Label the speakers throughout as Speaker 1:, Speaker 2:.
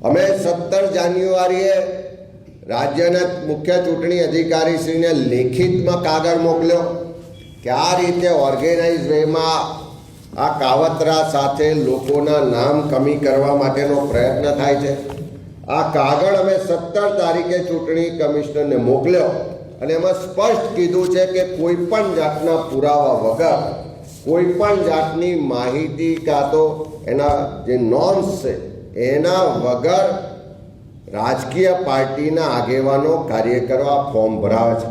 Speaker 1: અમે 17 જાન્યુઆરીએ રાજ્યના મુખ્ય ચૂંટણી અધિકારીશ્રીને લેખિતમાં કાગળ મોકલ્યો કે આ રીતે ઓર્ગેનાઇઝ વેમાં આ કાવતરા સાથે લોકોના નામ કમી કરવા માટેનો પ્રયત્ન થાય છે. આ કાગળ અમે 17 તારીખે ચૂંટણી કમિશનરને મોકલ્યો અને એમાં સ્પષ્ટ કીધું છે કે કોઈ પણ જાતના પુરાવા વગર, કોઈ પણ જાતની માહિતી કાં તો એના જે નોર્મ્સ છે એના વગર રાજકીય પાર્ટીના આગેવાનો કાર્યકરો આ ફોર્મ ભરાવે છે.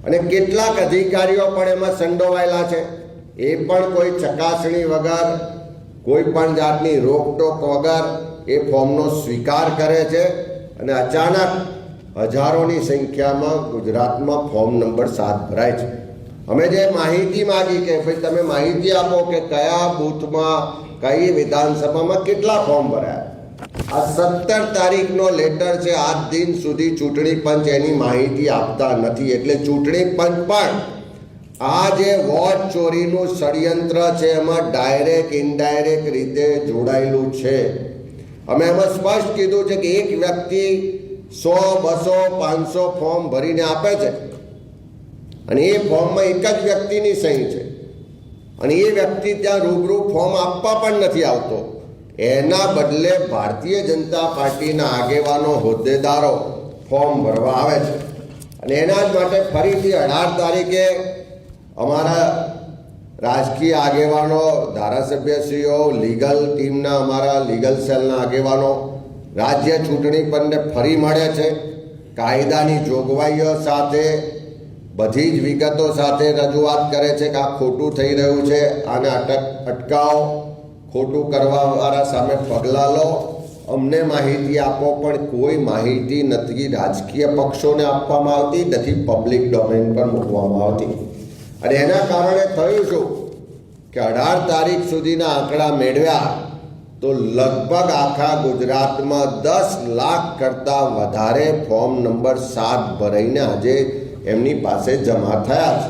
Speaker 1: અને કેટલાક અધિકારીઓ પણ એમાં સંડોવાયેલા છે. એ પણ કોઈ ચકાસણી વગર, કોઈ પણ જાતની રોકટોક વગર એ ફોર્મનો સ્વીકાર કરે છે અને અચાનક હજારોની સંખ્યામાં ગુજરાતમાં ફોર્મ નંબર 7 ભરાય છે. અમે જે માહિતી માગી કે ભાઈ તમે માહિતી આપો કે કયા બૂથમાં, કઈ વિધાનસભામાં કેટલા ફોર્મ ભરાયા. આ 17 તારીખનો લેટર છે. આજ દિન સુધી ચૂંટણી પંચ એની માહિતી આપતા નથી. એટલે ચૂંટણી પંચ પણ આ જે વોટ ચોરીનું ષડયંત્ર છે એમાં ડાયરેક્ટ ઇનડાયરેક્ટ રીતે જોડાયેલું છે. અમે એમાં સ્પષ્ટ કીધું છે કે એક વ્યક્તિ 100, 200, 500 ફોર્મ ભરીને આપે છે અને એ ફોર્મમાં એક જ વ્યક્તિની સહી છે અને એ વ્યક્તિ ત્યાં રૂબરૂ ફોર્મ આપવા પણ નથી આવતો. એના બદલે ભારતીય જનતા પાર્ટીના આગેવાનો, હોદ્દેદારો ફોર્મ ભરવા આવે છે અને એના જ માટે ફરીથી 18 તારીખે અમારા રાજકીય આગેવાનો, ધારાસભ્યશ્રીઓ, લીગલ ટીમના, અમારા લીગલ સેલના આગેવાનો રાજ્ય ચૂંટણી પંચને ફરી મળે છે. કાયદાની જોગવાઈઓ સાથે, બધી જ વિગતો સાથે રજૂઆત કરે છે કે આ ખોટું થઈ રહ્યું છે, આને અટકાવો, ખોટું કરવાવાળા સામે પગલાં લો, અમને માહિતી આપો. પણ કોઈ માહિતી નથી રાજકીય પક્ષોને આપવામાં આવતી, નથી પબ્લિક ડોમેન પર મૂકવામાં આવતી. અને એના કારણે થયું શું કે 18 તારીખ સુધીના આંકડા મેળવ્યા તો લગભગ આખા ગુજરાતમાં 10 લાખ કરતાં વધારે ફોર્મ નંબર 7 ભરાઈને આજે એમની પાસે જમા થયા છે.